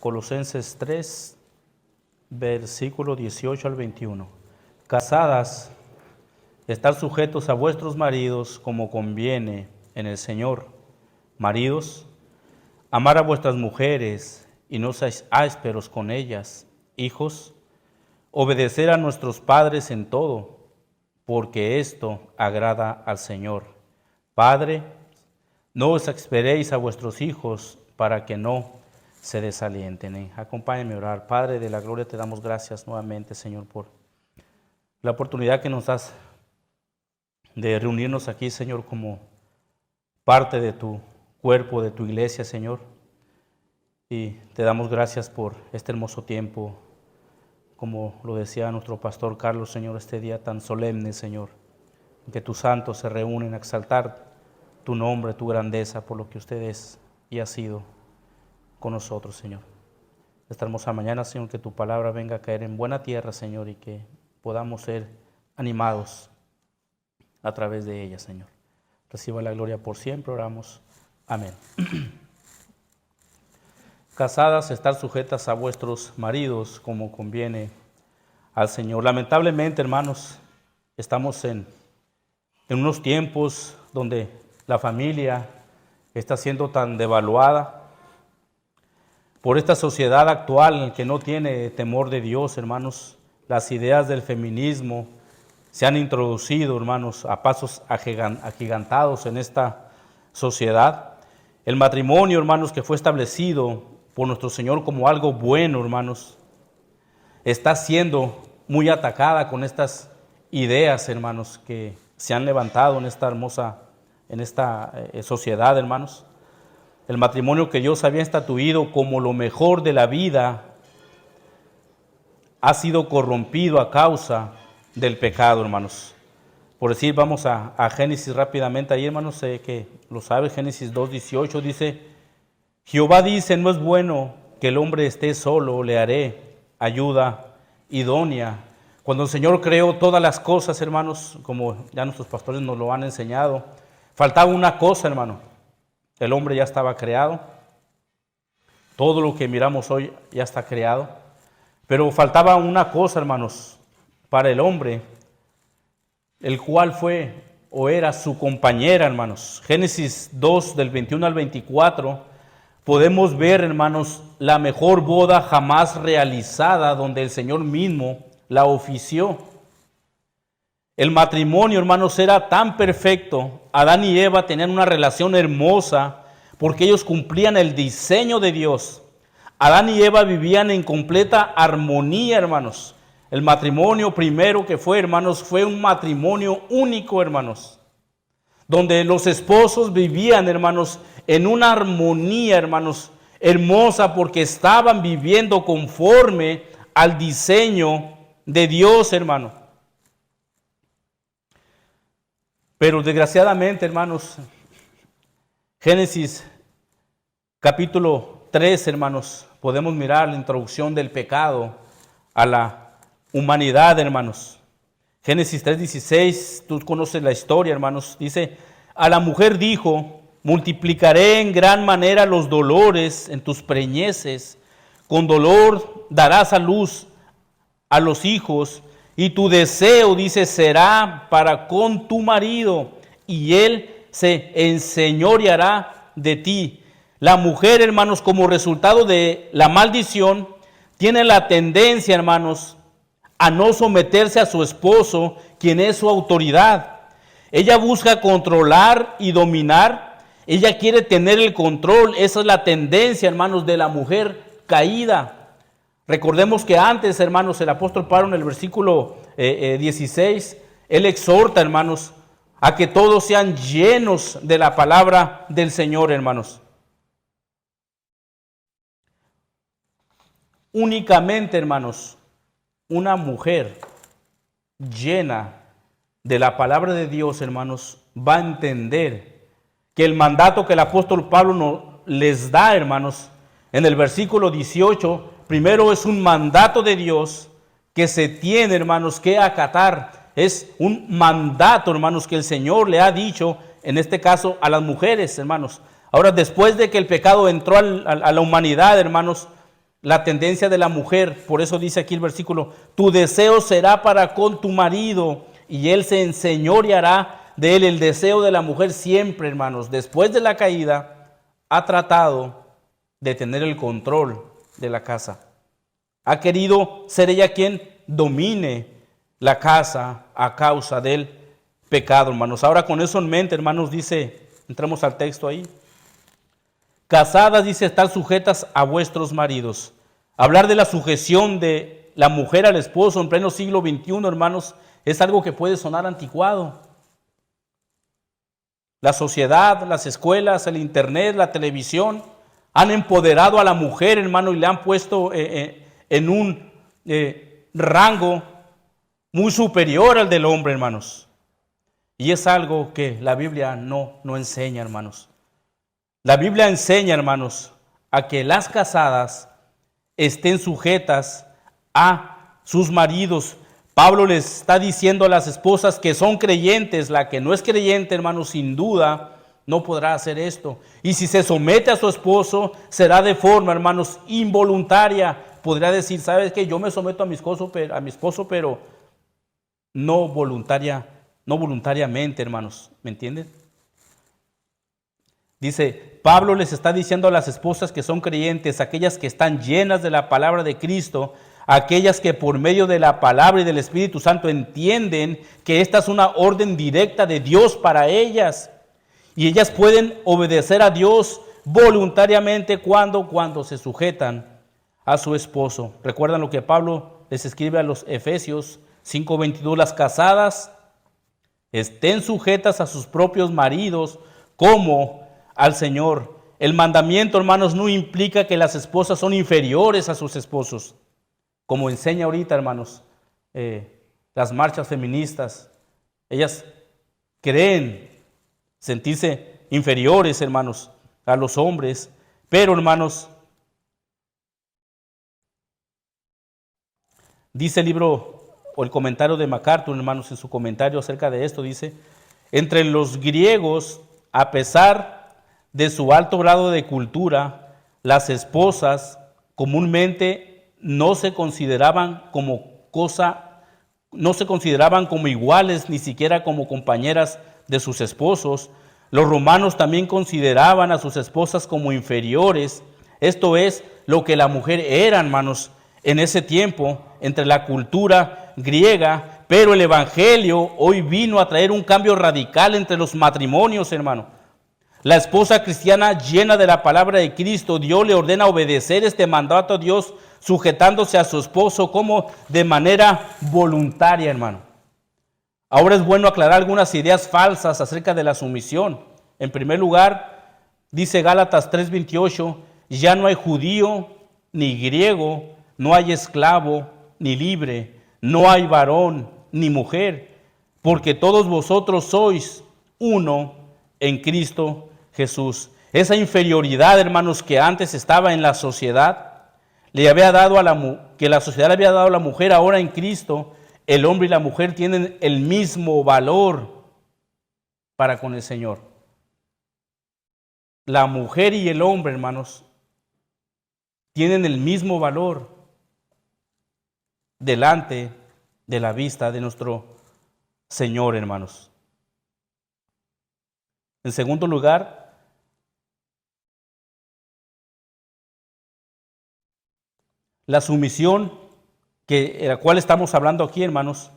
Colosenses 3, versículo 18 al 21. Casadas, estar sujetos a vuestros maridos como conviene en el Señor. Maridos, amar a vuestras mujeres y no seáis ásperos con ellas. Hijos, obedecer a nuestros padres en todo, porque esto agrada al Señor. Padre, no os exasperéis a vuestros hijos para que no se desalienten. Acompáñenme a orar. Padre de la gloria, te damos gracias nuevamente, Señor, por la oportunidad que nos das de reunirnos aquí, Señor, como parte de tu cuerpo, de tu iglesia, Señor. Y te damos gracias por este hermoso tiempo, como lo decía nuestro pastor Carlos, Señor, este día tan solemne, Señor, en que tus santos se reúnen a exaltar tu nombre, tu grandeza, por lo que usted es y ha sido con nosotros, Señor. Esta hermosa mañana, Señor, que tu palabra venga a caer en buena tierra, Señor, y que podamos ser animados a través de ella, Señor. Reciba la gloria por siempre, oramos. Amén. Casadas, estar sujetas a vuestros maridos como conviene al Señor. Lamentablemente, hermanos, estamos en unos tiempos donde la familia está siendo tan devaluada por esta sociedad actual que no tiene temor de Dios, hermanos. Las ideas del feminismo se han introducido, hermanos, a pasos agigantados en esta sociedad. El matrimonio, hermanos, que fue establecido por nuestro Señor como algo bueno, hermanos, está siendo muy atacada con estas ideas, hermanos, que se han levantado en esta hermosa, sociedad, hermanos. El matrimonio que Dios había estatuido como lo mejor de la vida ha sido corrompido a causa del pecado, hermanos. Por decir, vamos a Génesis rápidamente, ahí, hermanos, sé que lo sabe, Génesis 2:18 dice: Jehová dice, no es bueno que el hombre esté solo, le haré ayuda idónea. Cuando el Señor creó todas las cosas, hermanos, como ya nuestros pastores nos lo han enseñado, faltaba una cosa, hermano. El hombre ya estaba creado. Todo lo que miramos hoy ya está creado. Pero faltaba una cosa, hermanos, para el hombre, el cual fue o era su compañera, hermanos. Génesis 2, del 21 al 24, podemos ver, hermanos, la mejor boda jamás realizada, donde el Señor mismo la ofició. El matrimonio, hermanos, era tan perfecto. Adán y Eva tenían una relación hermosa porque ellos cumplían el diseño de Dios. Adán y Eva vivían en completa armonía, hermanos. El matrimonio primero que fue, hermanos, fue un matrimonio único, hermanos, donde los esposos vivían, hermanos, en una armonía, hermanos, hermosa, porque estaban viviendo conforme al diseño de Dios, hermano. Pero desgraciadamente, hermanos, Génesis capítulo 3, hermanos, podemos mirar la introducción del pecado a la humanidad, hermanos. Génesis 3:16, tú conoces la historia, hermanos. Dice: a la mujer dijo: multiplicaré en gran manera los dolores en tus preñeces, con dolor darás a luz a los hijos, y tu deseo, dice, será para con tu marido, y él se enseñoreará de ti. La mujer, hermanos, como resultado de la maldición, tiene la tendencia, hermanos, a no someterse a su esposo, quien es su autoridad. Ella busca controlar y dominar. Ella quiere tener el control. Esa es la tendencia, hermanos, de la mujer caída. Recordemos que antes, hermanos, el apóstol Pablo en el versículo 16, él exhorta, hermanos, a que todos sean llenos de la palabra del Señor, hermanos. Únicamente, hermanos, una mujer llena de la palabra de Dios, hermanos, va a entender que el mandato que el apóstol Pablo les da, hermanos, en el versículo 18, primero es un mandato de Dios que se tiene, hermanos, que acatar. Es un mandato, hermanos, que el Señor le ha dicho, en este caso, a las mujeres, hermanos. Ahora, después de que el pecado entró a la humanidad, hermanos, la tendencia de la mujer. Por eso dice aquí el versículo, tu deseo será para con tu marido y él se enseñoreará de él. El deseo de la mujer siempre, hermanos, después de la caída, ha tratado de tener el control de la casa. Ha querido ser ella quien domine la casa a causa del pecado, hermanos. Ahora con eso en mente, hermanos, dice, entramos al texto ahí. Casadas, dice, estar sujetas a vuestros maridos. Hablar de la sujeción de la mujer al esposo en pleno siglo XXI, hermanos, es algo que puede sonar anticuado. La sociedad, las escuelas, el internet, la televisión han empoderado a la mujer, hermano, y le han puesto en un rango muy superior al del hombre, hermanos. Y es algo que la Biblia no enseña, hermanos. La Biblia enseña, hermanos, a que las casadas estén sujetas a sus maridos. Pablo les está diciendo a las esposas que son creyentes. La que no es creyente, hermanos, sin duda no podrá hacer esto. Y si se somete a su esposo, será de forma, hermanos, involuntaria. Podrá decir, ¿sabes qué? Yo me someto a mi esposo, pero no voluntariamente, hermanos. ¿Me entienden? Dice, Pablo les está diciendo a las esposas que son creyentes, aquellas que están llenas de la palabra de Cristo, aquellas que por medio de la palabra y del Espíritu Santo entienden que esta es una orden directa de Dios para ellas. Y ellas pueden obedecer a Dios voluntariamente cuando se sujetan a su esposo. ¿Recuerdan lo que Pablo les escribe a los Efesios 5:22? Las casadas estén sujetas a sus propios maridos como al Señor. El mandamiento, hermanos, no implica que las esposas son inferiores a sus esposos, como enseña ahorita, hermanos, las marchas feministas. Ellas creen sentirse inferiores, hermanos, a los hombres, pero, hermanos, dice el libro o el comentario de MacArthur, hermanos, en su comentario acerca de esto, dice, entre los griegos, a pesar de su alto grado de cultura, las esposas comúnmente no se consideraban como iguales, ni siquiera como compañeras de sus esposos. Los romanos también consideraban a sus esposas como inferiores. Esto es lo que la mujer era, hermanos, en ese tiempo, entre la cultura griega, pero el Evangelio hoy vino a traer un cambio radical entre los matrimonios, hermano. La esposa cristiana llena de la palabra de Cristo, Dios le ordena obedecer este mandato a Dios, sujetándose a su esposo como de manera voluntaria, hermano. Ahora es bueno aclarar algunas ideas falsas acerca de la sumisión. En primer lugar, dice Gálatas 3:28, ya no hay judío ni griego, no hay esclavo ni libre, no hay varón ni mujer, porque todos vosotros sois uno en Cristo Jesús. Esa inferioridad, hermanos, que antes estaba en la sociedad, que la sociedad le había dado a la mujer, ahora en Cristo, el hombre y la mujer tienen el mismo valor para con el Señor. La mujer y el hombre, hermanos, tienen el mismo valor delante de la vista de nuestro Señor, hermanos. En segundo lugar, la sumisión de la cual estamos hablando aquí, hermanos,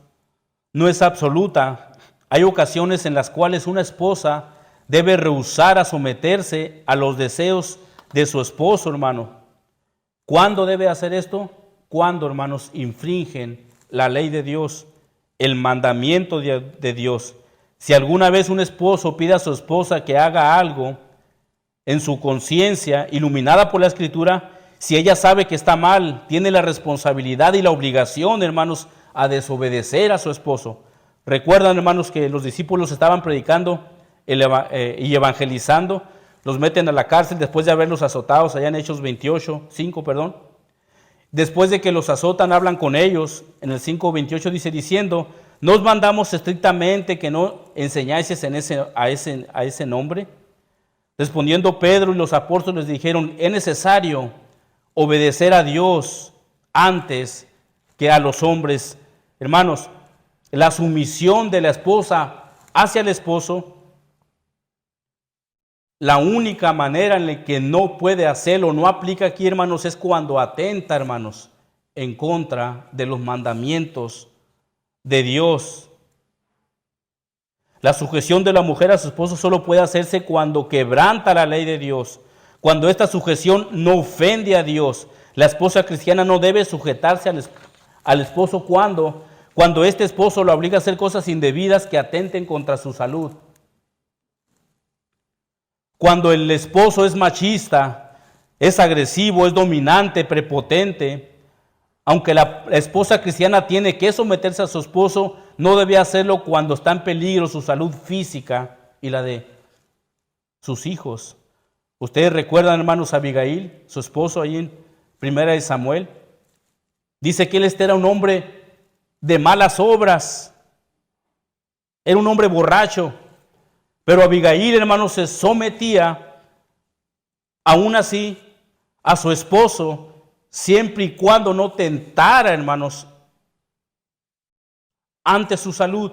no es absoluta. Hay ocasiones en las cuales una esposa debe rehusar a someterse a los deseos de su esposo, hermano. ¿Cuándo debe hacer esto? Cuando, hermanos, infringen la ley de Dios, el mandamiento de Dios. Si alguna vez un esposo pide a su esposa que haga algo en su conciencia, iluminada por la Escritura, si ella sabe que está mal, tiene la responsabilidad y la obligación, hermanos, a desobedecer a su esposo. Recuerdan, hermanos, que los discípulos estaban predicando y evangelizando, los meten a la cárcel después de haberlos azotados allá en Hechos 5. Después de que los azotan, hablan con ellos. En el 5:28 dice, diciendo, ¿no os mandamos estrictamente que no enseñáis a ese nombre? Respondiendo Pedro y los apóstoles dijeron, es necesario obedecer a Dios antes que a los hombres. Hermanos, la sumisión de la esposa hacia el esposo, la única manera en la que no puede hacerlo, no aplica aquí, hermanos, es cuando atenta, hermanos, en contra de los mandamientos de Dios. La sujeción de la mujer a su esposo solo puede hacerse cuando quebranta la ley de Dios, cuando esta sujeción no ofende a Dios. La esposa cristiana no debe sujetarse al esposo cuando este esposo lo obliga a hacer cosas indebidas que atenten contra su salud. Cuando el esposo es machista, es agresivo, es dominante, prepotente, aunque la esposa cristiana tiene que someterse a su esposo, no debe hacerlo cuando está en peligro su salud física y la de sus hijos. Ustedes recuerdan, hermanos, a Abigail, su esposo, ahí en 1 Samuel. Dice que él era un hombre de malas obras, era un hombre borracho, pero Abigail, hermanos, se sometía aún así a su esposo, siempre y cuando no tentara, hermanos, ante su salud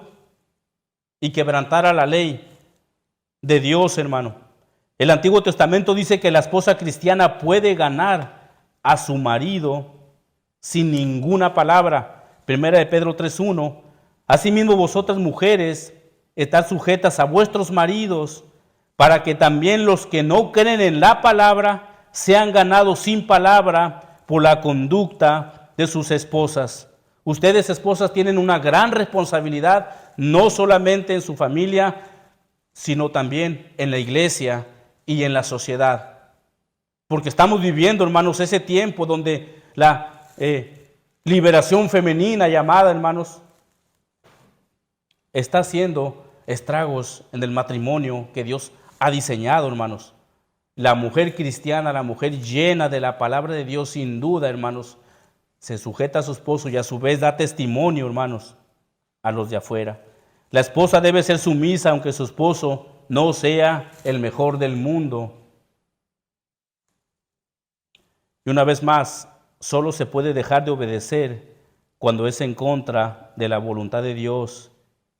y quebrantara la ley de Dios, hermano. El Antiguo Testamento dice que la esposa cristiana puede ganar a su marido sin ninguna palabra. 1 Pedro 3:1. Asimismo vosotras mujeres, estad sujetas a vuestros maridos, para que también los que no creen en la palabra sean ganados sin palabra por la conducta de sus esposas. Ustedes, esposas, tienen una gran responsabilidad, no solamente en su familia, sino también en la iglesia y en la sociedad. Porque estamos viviendo, hermanos, ese tiempo donde la liberación femenina llamada, hermanos, está haciendo estragos en el matrimonio que Dios ha diseñado, hermanos. La mujer cristiana, la mujer llena de la palabra de Dios, sin duda, hermanos, se sujeta a su esposo y a su vez da testimonio, hermanos, a los de afuera. La esposa debe ser sumisa aunque su esposo no sea el mejor del mundo. Y una vez más, solo se puede dejar de obedecer cuando es en contra de la voluntad de Dios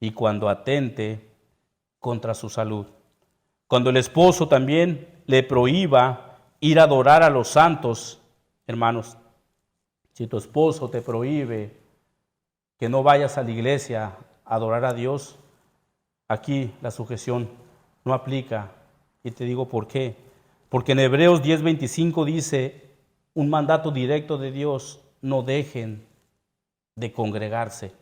y cuando atente contra su salud. Cuando el esposo también le prohíba ir a adorar a los santos, hermanos. Si tu esposo te prohíbe que no vayas a la iglesia a adorar a Dios, aquí la sujeción no aplica. Y te digo por qué. Porque en Hebreos 10:25 dice un mandato directo de Dios: no dejen de congregarse.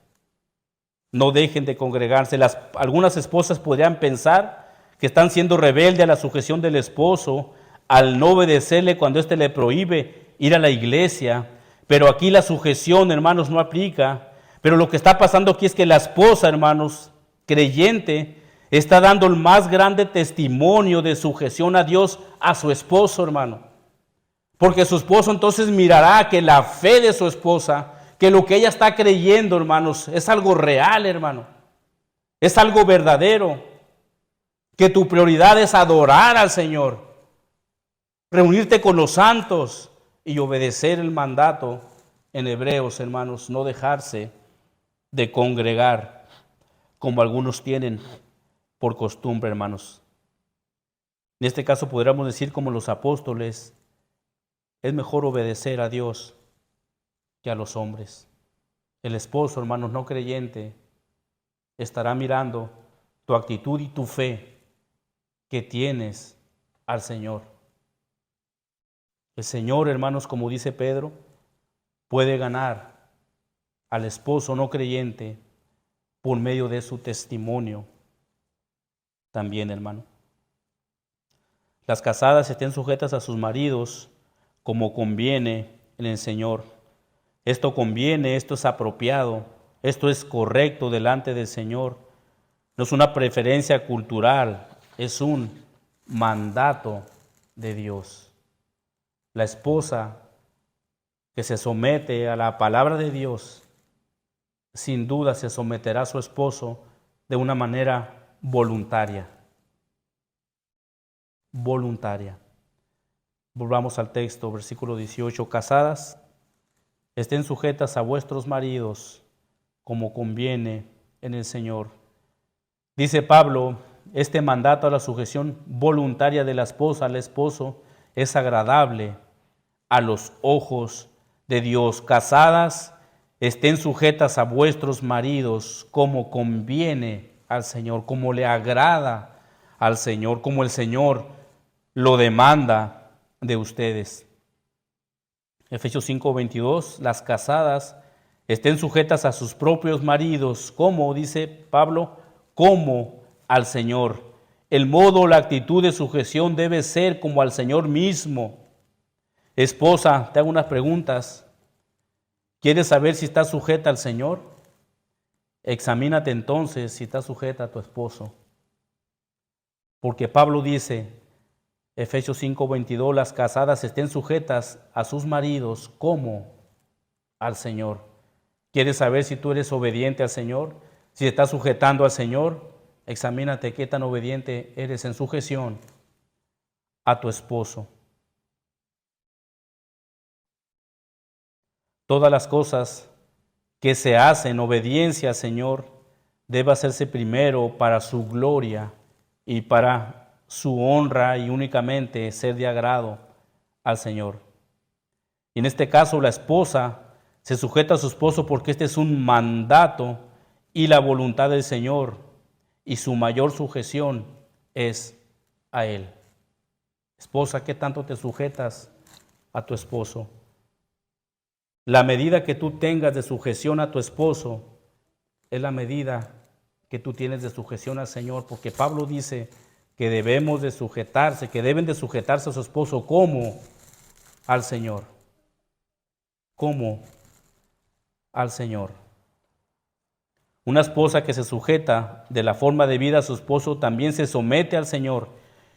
No dejen de congregarse. Algunas esposas podrían pensar que están siendo rebeldes a la sujeción del esposo al no obedecerle cuando éste le prohíbe ir a la iglesia. Pero aquí la sujeción, hermanos, no aplica. Pero lo que está pasando aquí es que la esposa, hermanos, creyente, está dando el más grande testimonio de sujeción a Dios a su esposo, hermano. Porque su esposo entonces mirará que la fe de su esposa, que lo que ella está creyendo, hermanos, es algo real, hermano. Es algo verdadero. Que tu prioridad es adorar al Señor, reunirte con los santos y obedecer el mandato en Hebreos, hermanos, no dejarse de congregar como algunos tienen por costumbre, hermanos. En este caso podríamos decir como los apóstoles, es mejor obedecer a Dios que a los hombres. El esposo, hermanos, no creyente, estará mirando tu actitud y tu fe que tienes al Señor. El Señor, hermanos, como dice Pedro, puede ganar al esposo no creyente por medio de su testimonio también, hermano. Las casadas estén sujetas a sus maridos como conviene en el Señor. Esto conviene, esto es apropiado, esto es correcto delante del Señor. No es una preferencia cultural, es un mandato de Dios. La esposa que se somete a la palabra de Dios, sin duda se someterá a su esposo de una manera voluntaria. Voluntaria. Volvamos al texto, versículo 18. Casadas, estén sujetas a vuestros maridos como conviene en el Señor. Dice Pablo, este mandato a la sujeción voluntaria de la esposa al esposo es agradable a los ojos de Dios. Casadas, estén sujetas a vuestros maridos como conviene al Señor, como le agrada al Señor, como el Señor lo demanda de ustedes. Efesios 5:22, las casadas estén sujetas a sus propios maridos, como dice Pablo, como al Señor. El modo, la actitud de sujeción debe ser como al Señor mismo. Esposa, te hago unas preguntas. ¿Quieres saber si estás sujeta al Señor? Examínate entonces si estás sujeta a tu esposo. Porque Pablo dice, Efesios 5:22, las casadas estén sujetas a sus maridos como al Señor. ¿Quieres saber si tú eres obediente al Señor? Si estás sujetando al Señor, examínate qué tan obediente eres en sujeción a tu esposo. Todas las cosas que se hacen en obediencia al Señor debe hacerse primero para su gloria y para su honra y únicamente ser de agrado al Señor. Y en este caso la esposa se sujeta a su esposo porque este es un mandato y la voluntad del Señor, y su mayor sujeción es a Él. Esposa, ¿qué tanto te sujetas a tu esposo? La medida que tú tengas de sujeción a tu esposo es la medida que tú tienes de sujeción al Señor, porque Pablo dice que debemos de sujetarse, que deben de sujetarse a su esposo como al Señor, como al Señor. Una esposa que se sujeta de la forma de vida a su esposo también se somete al Señor,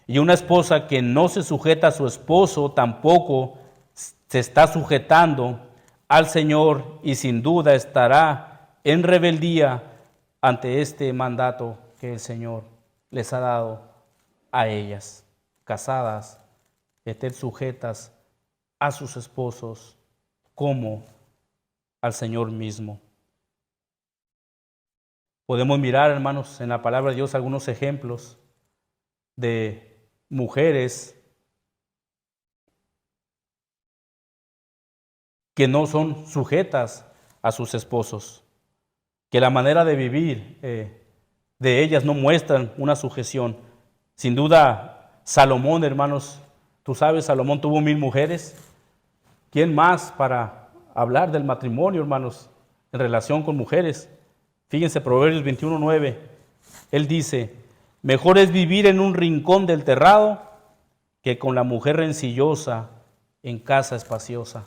y una esposa que no se sujeta a su esposo tampoco se está sujetando al Señor y sin duda estará en rebeldía ante este mandato que el Señor les ha dado a ellas. Casadas, estén sujetas a sus esposos como al Señor mismo. Podemos mirar, hermanos, en la palabra de Dios algunos ejemplos de mujeres que no son sujetas a sus esposos, que la manera de vivir de ellas no muestran una sujeción. Sin duda, Salomón, hermanos, tú sabes, Salomón tuvo 1000 mujeres. ¿Quién más para hablar del matrimonio, hermanos, en relación con mujeres? Fíjense, Proverbios 21:9, él dice, mejor es vivir en un rincón del terrado que con la mujer rencillosa en casa espaciosa.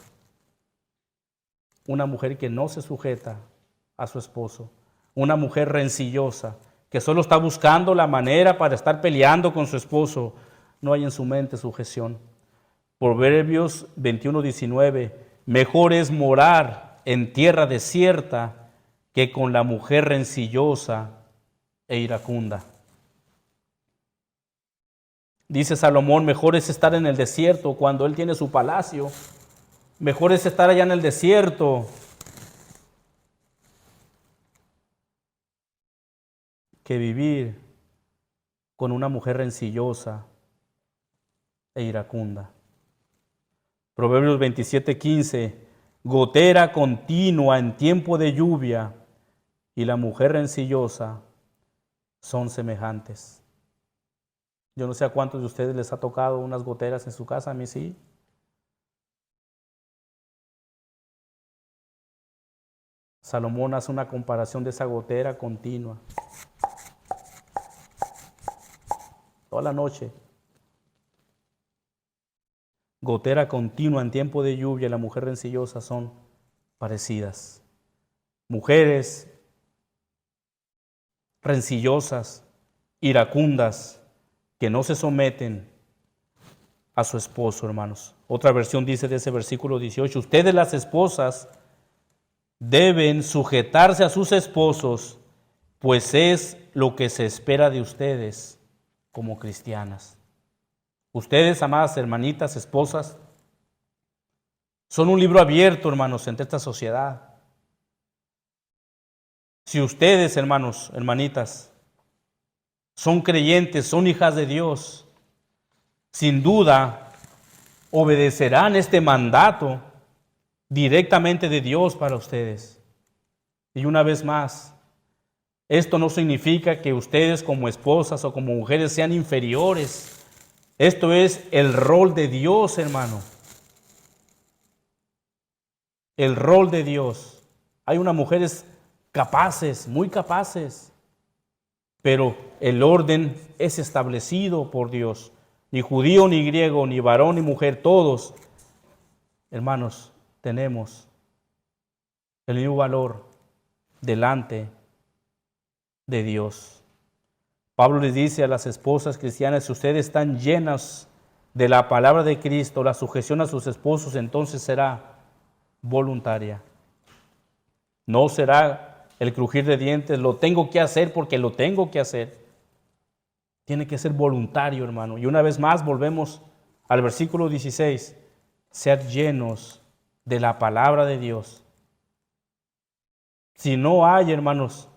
Una mujer que no se sujeta a su esposo, una mujer rencillosa, que solo está buscando la manera para estar peleando con su esposo, no hay en su mente sujeción. Proverbios 21:19, mejor es morar en tierra desierta que con la mujer rencillosa e iracunda. Dice Salomón, mejor es estar en el desierto cuando él tiene su palacio. Mejor es estar allá en el desierto que vivir con una mujer rencillosa e iracunda. Proverbios 27:15, gotera continua en tiempo de lluvia y la mujer rencillosa son semejantes. Yo no sé a cuántos de ustedes les ha tocado unas goteras en su casa, a mí sí. Salomón hace una comparación de esa gotera continua. Toda la noche. Gotera continua en tiempo de lluvia y la mujer rencillosa son parecidas. Mujeres rencillosas, iracundas, que no se someten a su esposo, hermanos. Otra versión dice de ese versículo 18, ustedes las esposas deben sujetarse a sus esposos, pues es lo que se espera de ustedes como cristianas. Ustedes, amadas hermanitas, esposas, son un libro abierto, hermanos, entre esta sociedad. Si ustedes, hermanos, hermanitas, son creyentes, son hijas de Dios, sin duda obedecerán este mandato directamente de Dios para ustedes. Y una vez más, esto no significa que ustedes como esposas o como mujeres sean inferiores. Esto es el rol de Dios, hermano. El rol de Dios. Hay unas mujeres capaces, muy capaces, pero el orden es establecido por Dios. Ni judío, ni griego, ni varón, ni mujer, todos, hermanos, tenemos el mismo valor delante de Dios. Pablo les dice a las esposas cristianas: si ustedes están llenas de la palabra de Cristo, la sujeción a sus esposos entonces será voluntaria. No será el crujir de dientes, lo tengo que hacer porque lo tengo que hacer. Tiene que ser voluntario, hermano. Y una vez más volvemos al versículo 16. Ser llenos de la palabra de Dios. Si no hay, hermanos,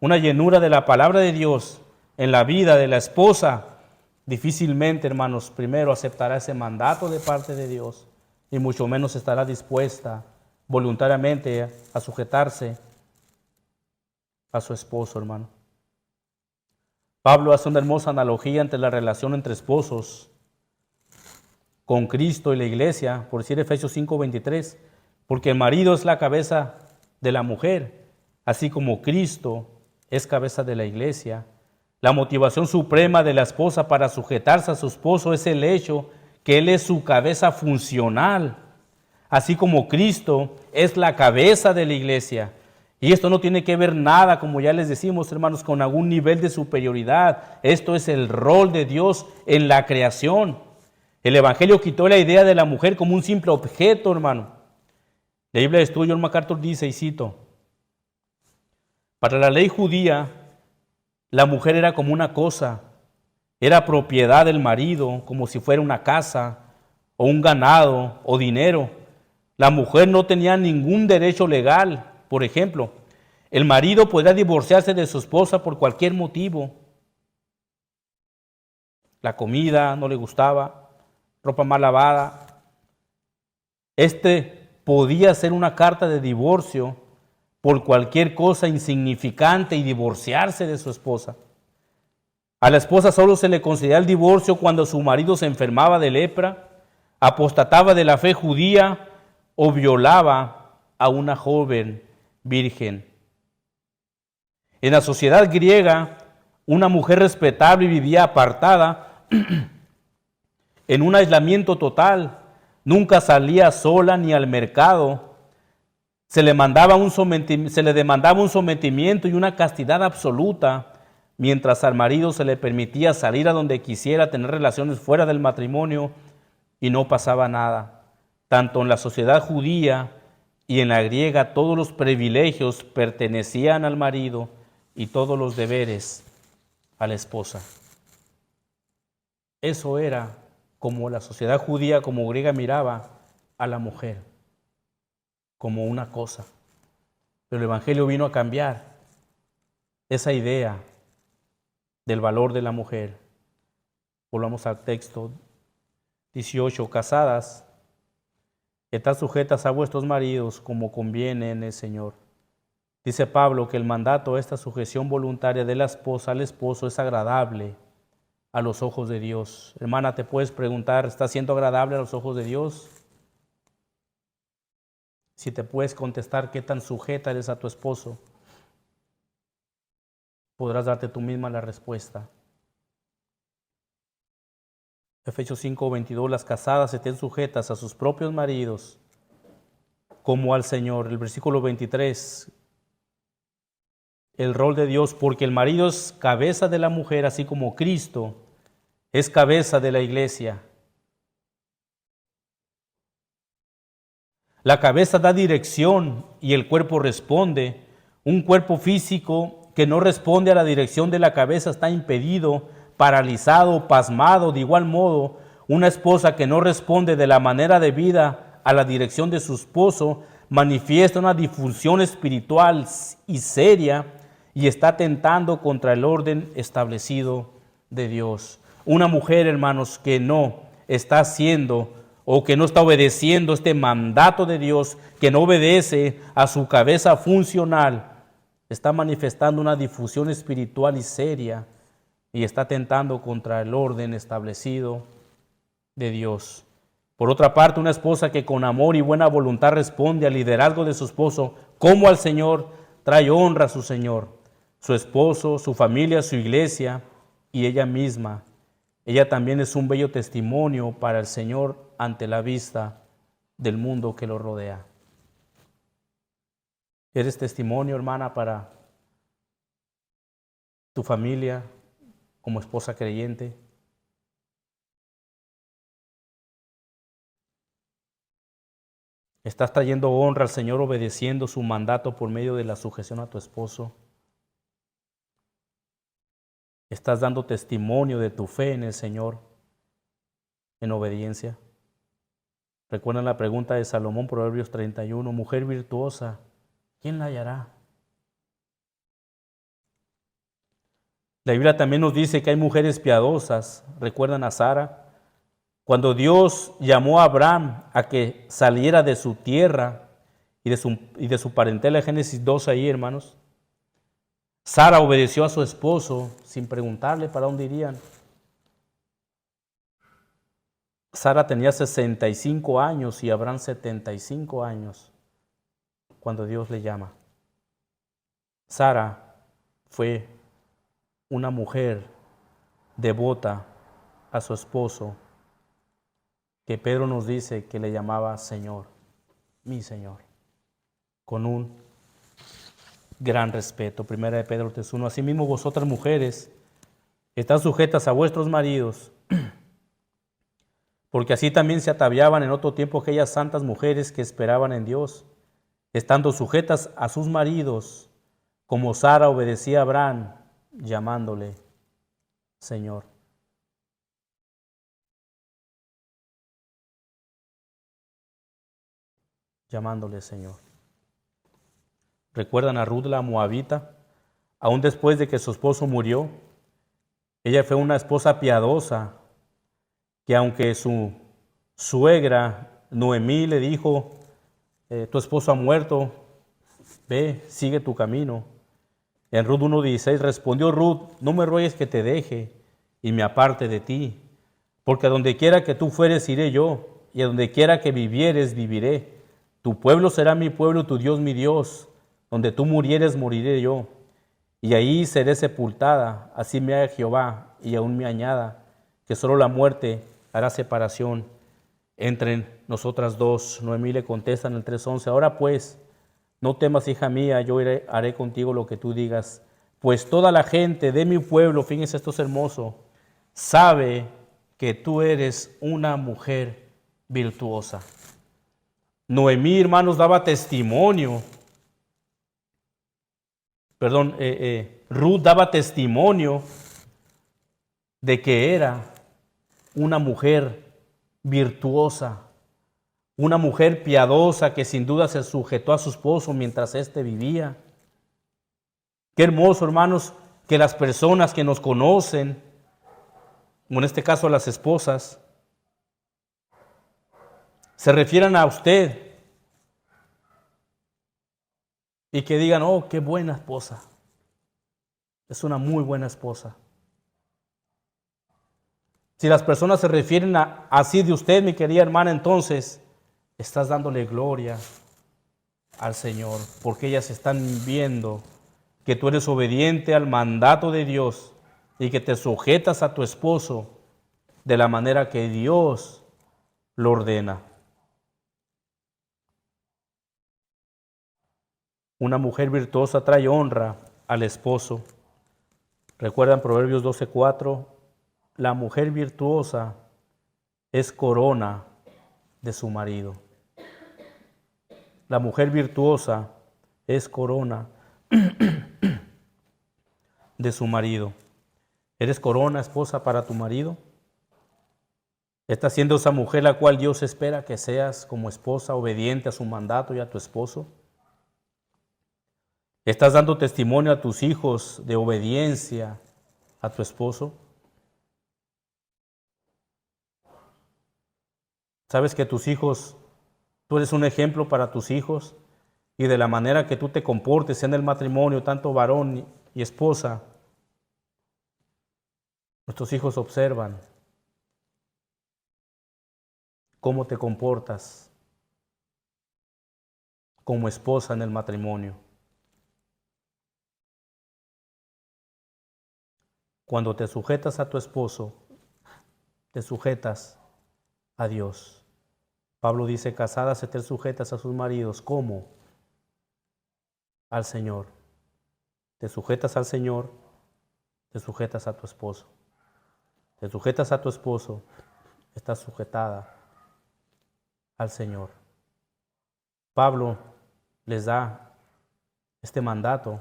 una llenura de la palabra de Dios en la vida de la esposa, difícilmente, hermanos, primero aceptará ese mandato de parte de Dios y mucho menos estará dispuesta voluntariamente a sujetarse a su esposo, hermano. Pablo hace una hermosa analogía entre la relación entre esposos con Cristo y la iglesia, por decir Efesios 5:23, porque el marido es la cabeza de la mujer, así como Cristo es cabeza de la iglesia. La motivación suprema de la esposa para sujetarse a su esposo es el hecho que él es su cabeza funcional, así como Cristo es la cabeza de la iglesia. Y esto no tiene que ver nada, como ya les decimos, hermanos, con algún nivel de superioridad. Esto es el rol de Dios en la creación. El Evangelio quitó la idea de la mujer como un simple objeto, hermano. La Biblia de John MacArthur dice, y cito: para la ley judía, la mujer era como una cosa, era propiedad del marido, como si fuera una casa, o un ganado, o dinero. La mujer no tenía ningún derecho legal. Por ejemplo, el marido podría divorciarse de su esposa por cualquier motivo. La comida no le gustaba, ropa mal lavada. Podía hacer una carta de divorcio por cualquier cosa insignificante y divorciarse de su esposa. A la esposa solo se le concedía el divorcio cuando su marido se enfermaba de lepra, apostataba de la fe judía o violaba a una joven virgen. En la sociedad griega, una mujer respetable vivía apartada en un aislamiento total. Nunca salía sola ni al mercado. Se le demandaba un sometimiento y una castidad absoluta, mientras al marido se le permitía salir a donde quisiera, tener relaciones fuera del matrimonio y no pasaba nada. Tanto en la sociedad judía y en la griega, todos los privilegios pertenecían al marido y todos los deberes a la esposa. Eso era como la sociedad judía, como griega, miraba a la mujer, como una cosa. Pero el Evangelio vino a cambiar esa idea del valor de la mujer. Volvamos al texto 18. Casadas, estad sujetas a vuestros maridos como conviene en el Señor. Dice Pablo que el mandato, esta sujeción voluntaria de la esposa al esposo, es agradable a los ojos de Dios. Hermana, te puedes preguntar, ¿está siendo agradable a los ojos de Dios? Si te puedes contestar qué tan sujeta eres a tu esposo, podrás darte tú misma la respuesta. Efesios 5:22, las casadas estén sujetas a sus propios maridos como al Señor. El versículo 23, el rol de Dios, porque el marido es cabeza de la mujer, así como Cristo es cabeza de la iglesia. La cabeza da dirección y el cuerpo responde. Un cuerpo físico que no responde a la dirección de la cabeza está impedido, paralizado, pasmado. De igual modo, Una esposa que no responde de la manera debida a la dirección de su esposo manifiesta una disfunción espiritual y seria y está atentando contra el orden establecido de Dios. Una mujer, hermanos, que no está haciendo o que no está obedeciendo este mandato de Dios, que no obedece a su cabeza funcional, está manifestando una difusión espiritual y seria y está atentando contra el orden establecido de Dios. Por otra parte, una esposa que con amor y buena voluntad responde al liderazgo de su esposo como al Señor, trae honra a su Señor, su esposo, su familia, su iglesia y ella misma. Ella también es un bello testimonio para el Señor ante la vista del mundo que lo rodea. ¿Eres testimonio, hermana, para tu familia como esposa creyente? ¿Estás trayendo honra al Señor obedeciendo su mandato por medio de la sujeción a tu esposo? ¿Estás dando testimonio de tu fe en el Señor en obediencia? Recuerdan la pregunta de Salomón, Proverbios 31, mujer virtuosa, ¿quién la hallará? La Biblia también nos dice que hay mujeres piadosas. ¿Recuerdan a Sara? Cuando Dios llamó a Abraham a que saliera de su tierra y de su parentela, Génesis 2 ahí, hermanos, Sara obedeció a su esposo sin preguntarle para dónde irían. Sara tenía 65 años y Abraham 75 años cuando Dios le llama. Sara fue una mujer devota a su esposo, que Pedro nos dice que le llamaba Señor, mi Señor, con un gran respeto. Primera de Pedro 3:1. Asimismo vosotras mujeres, están sujetas a vuestros maridos, porque así también se ataviaban en otro tiempo aquellas santas mujeres que esperaban en Dios, estando sujetas a sus maridos, como Sara obedecía a Abraham, llamándole Señor. Llamándole Señor. ¿Recuerdan a Ruth la Moabita? Aún después de que su esposo murió, ella fue una esposa piadosa, que aunque su suegra Noemí le dijo, tu esposo ha muerto, ve, sigue tu camino. En Ruth 1:16 respondió Ruth, no me ruegues que te deje y me aparte de ti, porque a donde quiera que tú fueres iré yo, y a donde quiera que vivieres viviré. Tu pueblo será mi pueblo, tu Dios mi Dios. Donde tú murieres moriré yo, y ahí seré sepultada. Así me haga Jehová, y aún me añada, que solo la muerte hará separación entre nosotras dos. Noemí le contesta en el 3:11, ahora pues, no temas, hija mía, yo haré contigo lo que tú digas, pues toda la gente de mi pueblo, fíjense, esto es hermoso, sabe que tú eres una mujer virtuosa. Noemí, hermanos, daba testimonio. Ruth daba testimonio de que era una mujer virtuosa, una mujer piadosa que sin duda se sujetó a su esposo mientras éste vivía. Qué hermoso, hermanos, que las personas que nos conocen, como en este caso las esposas, se refieran a usted y que digan, oh, qué buena esposa. Es una muy buena esposa. Si las personas se refieren así de usted, mi querida hermana, entonces estás dándole gloria al Señor, porque ellas están viendo que tú eres obediente al mandato de Dios y que te sujetas a tu esposo de la manera que Dios lo ordena. Una mujer virtuosa trae honra al esposo. Recuerdan Proverbios 12:4, la mujer virtuosa es corona de su marido. La mujer virtuosa es corona de su marido. ¿Eres corona, esposa, para tu marido? ¿Estás siendo esa mujer la cual Dios espera que seas como esposa obediente a su mandato y a tu esposo? ¿Estás dando testimonio a tus hijos de obediencia a tu esposo? ¿Sabes que tus hijos, tú eres un ejemplo para tus hijos? Y de la manera que tú te comportes en el matrimonio, tanto varón y esposa, nuestros hijos observan cómo te comportas como esposa en el matrimonio. Cuando te sujetas a tu esposo, te sujetas a Dios. Pablo dice, casadas estén sujetas a sus maridos, ¿cómo? Al Señor. Te sujetas al Señor, te sujetas a tu esposo. Te sujetas a tu esposo, estás sujetada al Señor. Pablo les da este mandato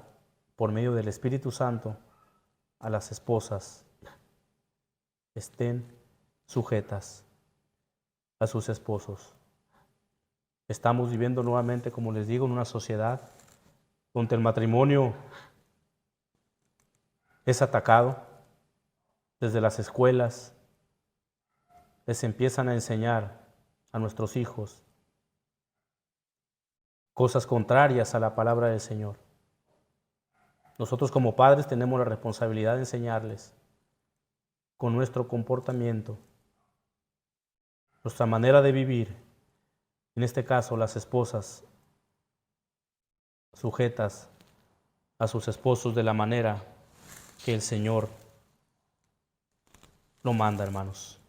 por medio del Espíritu Santo a las esposas. Estén sujetas a sus esposos. Estamos viviendo nuevamente, como les digo, en una sociedad donde el matrimonio es atacado. Desde las escuelas les empiezan a enseñar a nuestros hijos cosas contrarias a la palabra del Señor. Nosotros como padres tenemos la responsabilidad de enseñarles con nuestro comportamiento, nuestra manera de vivir, en este caso las esposas sujetas a sus esposos de la manera que el Señor lo manda, hermanos.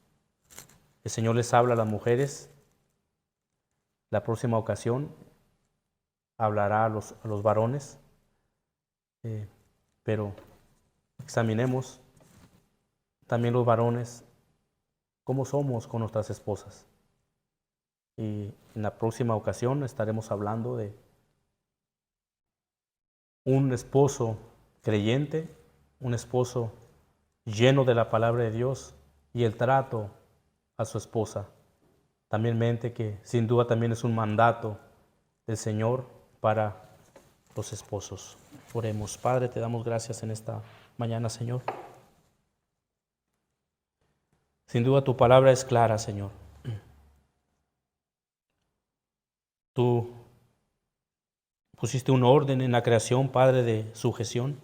El Señor les habla a las mujeres. La próxima ocasión hablará a los varones, pero examinemos también los varones cómo somos con nuestras esposas. Y en la próxima ocasión estaremos hablando de un esposo creyente, un esposo lleno de la palabra de Dios y el trato a su esposa. También mente que sin duda también es un mandato del Señor para los esposos. Oremos. Padre, te damos gracias en esta mañana, Señor. Sin duda tu palabra es clara, Señor. Tú pusiste un orden en la creación, Padre, de sujeción.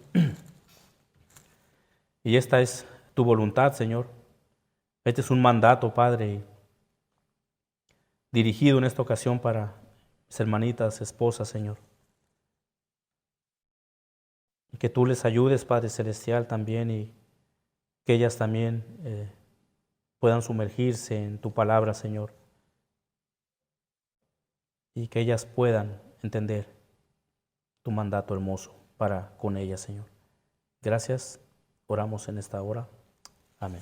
Y esta es tu voluntad, Señor. Este es un mandato, Padre, dirigido en esta ocasión para mis hermanitas, esposas, Señor. Y que tú les ayudes, Padre Celestial, también, y que ellas también puedan sumergirse en tu palabra, Señor. Y que ellas puedan entender tu mandato hermoso para con ellas, Señor. Gracias. Oramos en esta hora. Amén.